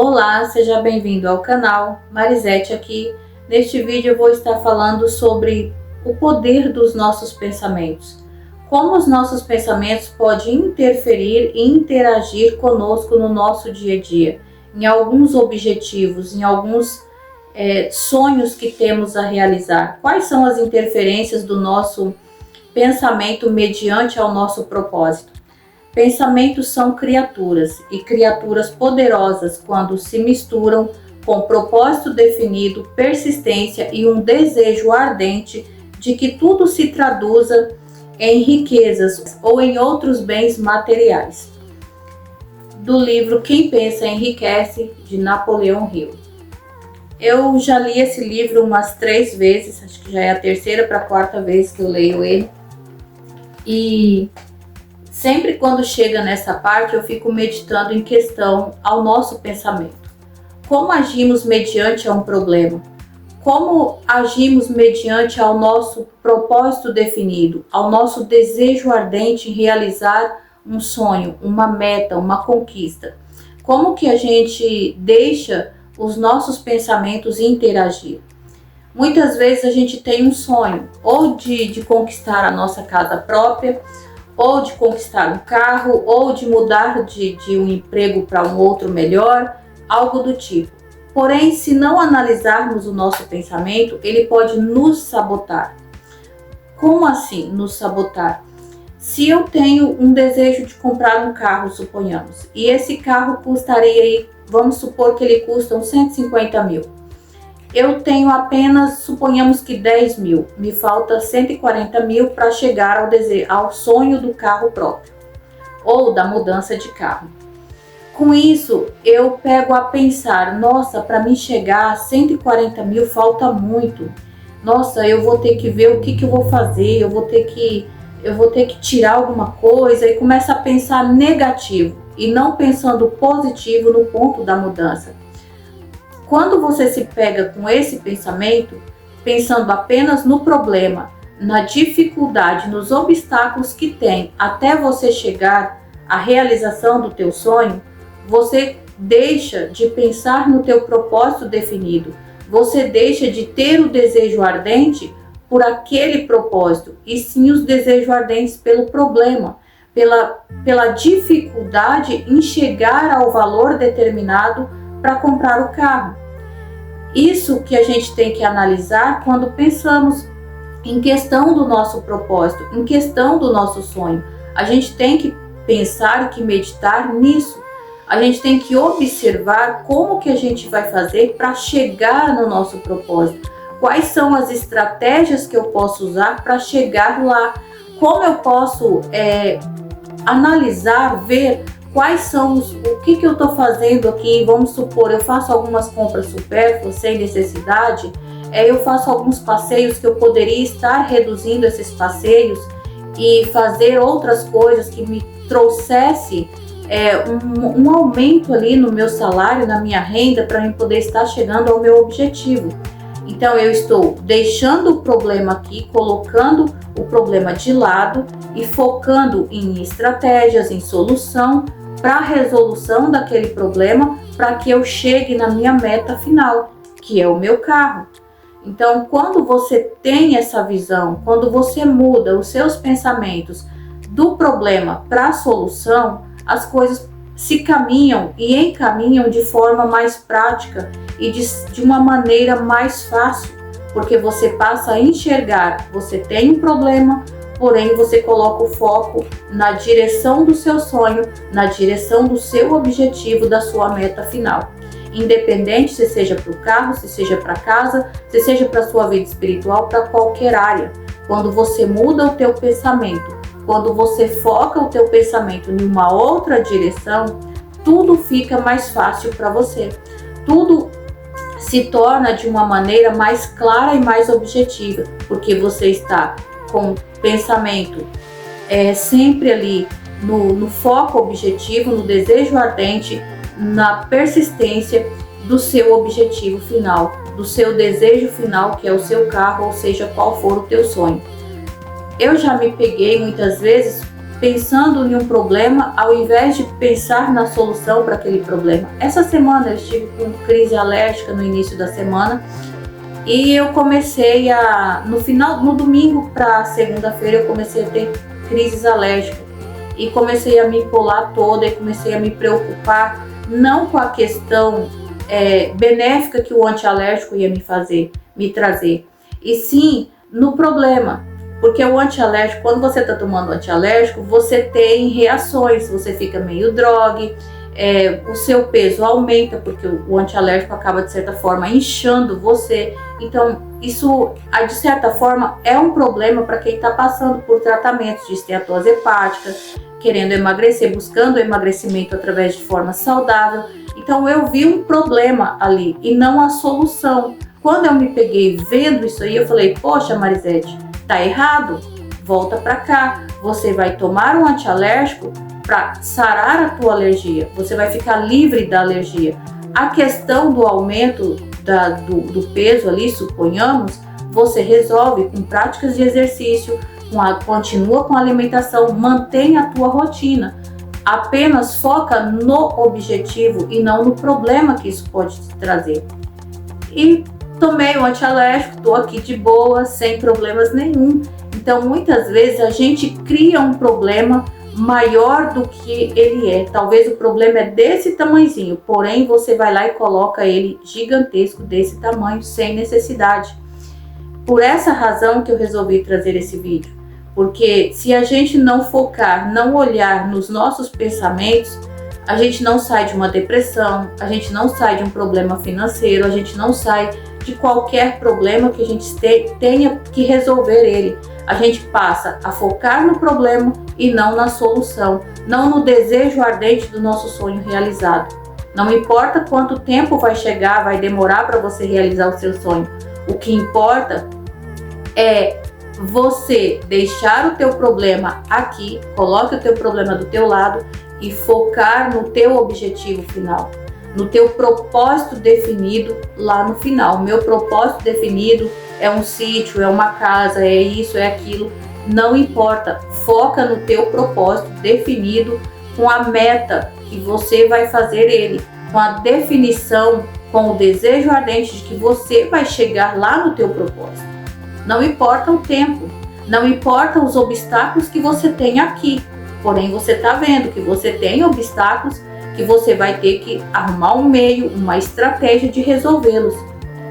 Olá, seja bem-vindo ao canal, Marisete aqui. Neste vídeo eu vou estar falando sobre o poder dos nossos pensamentos. Como os nossos pensamentos podem interferir e interagir conosco no nosso dia a dia, em alguns objetivos, em alguns sonhos que temos a realizar. Quais são as interferências do nosso pensamento mediante ao nosso propósito? Pensamentos são criaturas, e criaturas poderosas quando se misturam com propósito definido, persistência e um desejo ardente de que tudo se traduza em riquezas ou em outros bens materiais. Do livro Quem Pensa Enriquece, de Napoleão Hill. Eu já li esse livro umas 3 vezes, acho que já é a 3ª para a 4ª vez que eu leio ele. E sempre quando chega nessa parte, eu fico meditando em questão ao nosso pensamento. Como agimos mediante a um problema? Como agimos mediante ao nosso propósito definido, ao nosso desejo ardente em realizar um sonho, uma meta, uma conquista? Como que a gente deixa os nossos pensamentos interagir? Muitas vezes a gente tem um sonho, ou de conquistar a nossa casa própria, ou de conquistar um carro, ou de mudar de um emprego para um outro melhor, algo do tipo. Porém, se não analisarmos o nosso pensamento, ele pode nos sabotar. Como assim nos sabotar? Se eu tenho um desejo de comprar um carro, suponhamos, e esse carro custaria aí, vamos supor que ele custa uns 150 mil. Eu tenho apenas, suponhamos que 10 mil, me falta 140 mil para chegar ao sonho do carro próprio, ou da mudança de carro. Com isso, eu pego a pensar, nossa, para mim chegar a 140 mil falta muito. Nossa, eu vou ter que ver o que eu vou fazer, eu vou ter que tirar alguma coisa, e começa a pensar negativo, e não pensando positivo no ponto da mudança. Quando você se pega com esse pensamento, pensando apenas no problema, na dificuldade, nos obstáculos que tem até você chegar à realização do teu sonho, você deixa de pensar no teu propósito definido, você deixa de ter o desejo ardente por aquele propósito, e sim os desejos ardentes pelo problema, pela dificuldade em chegar ao valor determinado para comprar o carro. Isso que a gente tem que analisar quando pensamos em questão do nosso propósito, em questão do nosso sonho. A gente tem que pensar e que meditar nisso. A gente tem que observar como que a gente vai fazer para chegar no nosso propósito. Quais são as estratégias que eu posso usar para chegar lá? Como eu posso analisar, ver quais são o que eu estou fazendo aqui. Vamos supor, eu faço algumas compras supérfluas, sem necessidade, eu faço alguns passeios que eu poderia estar reduzindo esses passeios e fazer outras coisas que me trouxesse um aumento ali no meu salário, na minha renda, para eu poder estar chegando ao meu objetivo. Então eu estou deixando o problema aqui, colocando o problema de lado e focando em estratégias, em solução, para a resolução daquele problema, para que eu chegue na minha meta final, que é o meu carro. Então, quando você tem essa visão, quando você muda os seus pensamentos do problema para a solução, as coisas se caminham e encaminham de forma mais prática e de uma maneira mais fácil, porque você passa a enxergar, você tem um problema, porém você coloca o foco na direção do seu sonho, na direção do seu objetivo, da sua meta final. Independente se seja para o carro, se seja para casa, se seja para a sua vida espiritual, para qualquer área. Quando você muda o teu pensamento, quando você foca o teu pensamento em uma outra direção, tudo fica mais fácil para você. Tudo se torna de uma maneira mais clara e mais objetiva, porque você está com pensamento sempre ali no foco objetivo, no desejo ardente, na persistência do seu objetivo final, do seu desejo final, que é o seu carro, ou seja, qual for o teu sonho. Eu já me peguei muitas vezes pensando em um problema ao invés de pensar na solução para aquele problema. Essa semana eu estive com crise alérgica no início da semana e eu comecei no domingo para segunda-feira eu comecei a ter crises alérgicas e comecei a me empolar toda e comecei a me preocupar não com a questão benéfica que o antialérgico ia me trazer, e sim no problema. Porque o antialérgico, quando você está tomando antialérgico, você tem reações, você fica meio drogue, o seu peso aumenta, porque o antialérgico acaba, de certa forma, inchando você. Então, isso, de certa forma, é um problema para quem está passando por tratamentos de esteatose hepática, querendo emagrecer, buscando emagrecimento através de forma saudável. Então, eu vi um problema ali e não a solução. Quando eu me peguei vendo isso aí, eu falei, poxa, Marisete, tá errado, volta para cá, você vai tomar um antialérgico para sarar a tua alergia, você vai ficar livre da alergia. A questão do aumento do peso ali, suponhamos, você resolve com práticas de exercício, continua com a alimentação, mantém a tua rotina, apenas foca no objetivo e não no problema que isso pode te trazer. E tomei o antialérgico, estou aqui de boa, sem problemas nenhum. Então, muitas vezes a gente cria um problema maior do que ele é. Talvez o problema é desse tamanhozinho, porém você vai lá e coloca ele gigantesco desse tamanho, sem necessidade. Por essa razão que eu resolvi trazer esse vídeo. Porque se a gente não focar, não olhar nos nossos pensamentos, a gente não sai de uma depressão, a gente não sai de um problema financeiro, a gente não sai de qualquer problema que a gente tenha que resolver ele. A gente passa a focar no problema e não na solução, não no desejo ardente do nosso sonho realizado. Não importa quanto tempo vai demorar para você realizar o seu sonho. O que importa é você deixar o teu problema aqui, coloque o teu problema do teu lado e focar no teu objetivo final, no teu propósito definido lá no final. O meu propósito definido é um sítio, é uma casa, é isso, é aquilo, não importa. Foca no teu propósito definido, com a meta que você vai fazer ele, com a definição, com o desejo ardente de que você vai chegar lá no teu propósito. Não importa o tempo, não importa os obstáculos que você tem aqui, porém você está vendo que você tem obstáculos que você vai ter que arrumar um meio, uma estratégia de resolvê-los.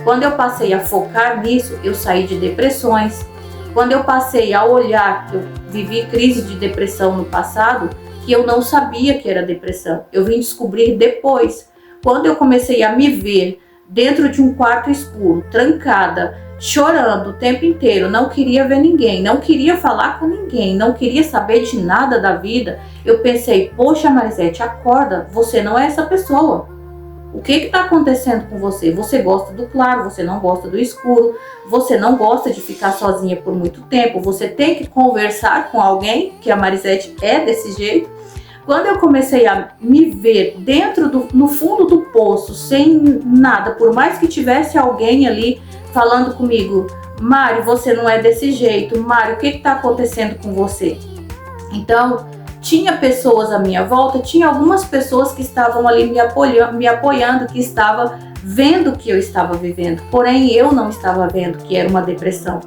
Quando eu passei a focar nisso, eu saí de depressões. Quando eu passei a olhar, eu vivi crise de depressão no passado, que eu não sabia que era depressão. Eu vim descobrir depois. Quando eu comecei a me ver dentro de um quarto escuro, trancada, chorando o tempo inteiro, não queria ver ninguém, não queria falar com ninguém, não queria saber de nada da vida, eu pensei, poxa Marisete, acorda, você não é essa pessoa. O que está acontecendo com você? Você gosta do claro, você não gosta do escuro, você não gosta de ficar sozinha por muito tempo, você tem que conversar com alguém, que a Marisete é desse jeito. Quando eu comecei a me ver no fundo do poço, sem nada, por mais que tivesse alguém ali falando comigo, Mari, você não é desse jeito, Mari, o que está acontecendo com você? Então, tinha pessoas à minha volta, tinha algumas pessoas que estavam ali me apoiando, que estavam vendo o que eu estava vivendo, porém eu não estava vendo que era uma depressão.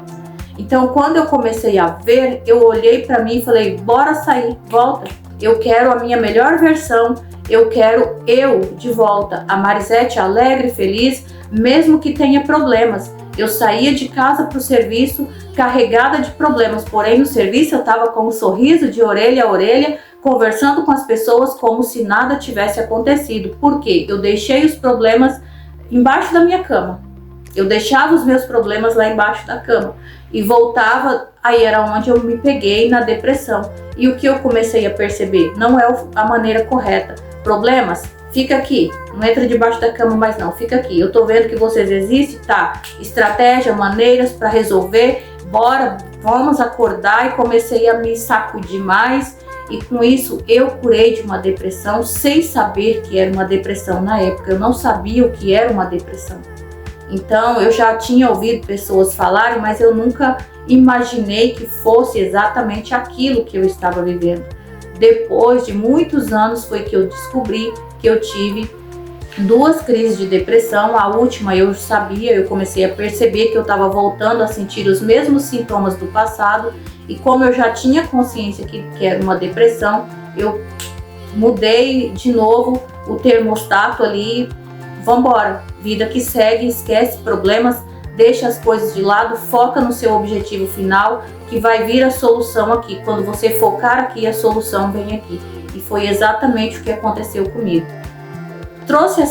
Então, quando eu comecei a ver, eu olhei para mim e falei, bora sair, volta. Eu quero a minha melhor versão, eu quero eu de volta, a Marisete alegre, feliz, mesmo que tenha problemas. Eu saía de casa para o serviço carregada de problemas, porém no serviço eu estava com um sorriso de orelha a orelha, conversando com as pessoas como se nada tivesse acontecido. Por quê? Eu deixei os problemas embaixo da minha cama. Eu deixava os meus problemas lá embaixo da cama e voltava, aí era onde eu me peguei na depressão. E o que eu comecei a perceber? Não é a maneira correta. Problemas? Fica aqui, não entra debaixo da cama mais não, fica aqui. Eu tô vendo que vocês existem, tá? Estratégia, maneiras para resolver, bora, vamos acordar. E comecei a me sacudir mais. E com isso eu curei de uma depressão sem saber que era uma depressão na época. Eu não sabia o que era uma depressão. Então eu já tinha ouvido pessoas falarem, mas eu nunca imaginei que fosse exatamente aquilo que eu estava vivendo. Depois de muitos anos foi que eu descobri que eu tive 2 crises de depressão. A última eu sabia, eu comecei a perceber que eu estava voltando a sentir os mesmos sintomas do passado, e como eu já tinha consciência que era uma depressão, eu mudei de novo o termostato ali. Vambora, vida que segue, esquece problemas, deixa as coisas de lado, foca no seu objetivo final, que vai vir a solução aqui. Quando você focar aqui, a solução vem aqui. E foi exatamente o que aconteceu comigo. Trouxe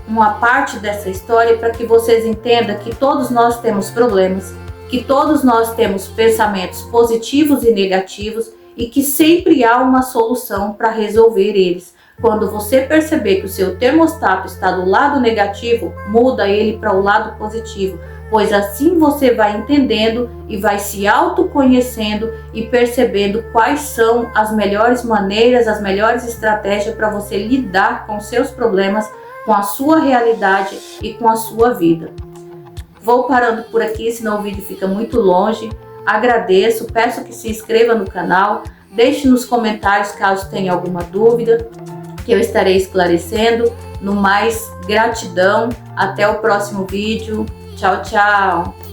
uma parte dessa história para que vocês entendam que todos nós temos problemas, que todos nós temos pensamentos positivos e negativos, e que sempre há uma solução para resolver eles. Quando você perceber que o seu termostato está do lado negativo, muda ele para o lado positivo, pois assim você vai entendendo e vai se autoconhecendo e percebendo quais são as melhores maneiras, as melhores estratégias para você lidar com seus problemas, com a sua realidade e com a sua vida. Vou parando por aqui, senão o vídeo fica muito longe. Agradeço, peço que se inscreva no canal, deixe nos comentários caso tenha alguma dúvida, que eu estarei esclarecendo. No mais, gratidão, até o próximo vídeo. Tchau, tchau!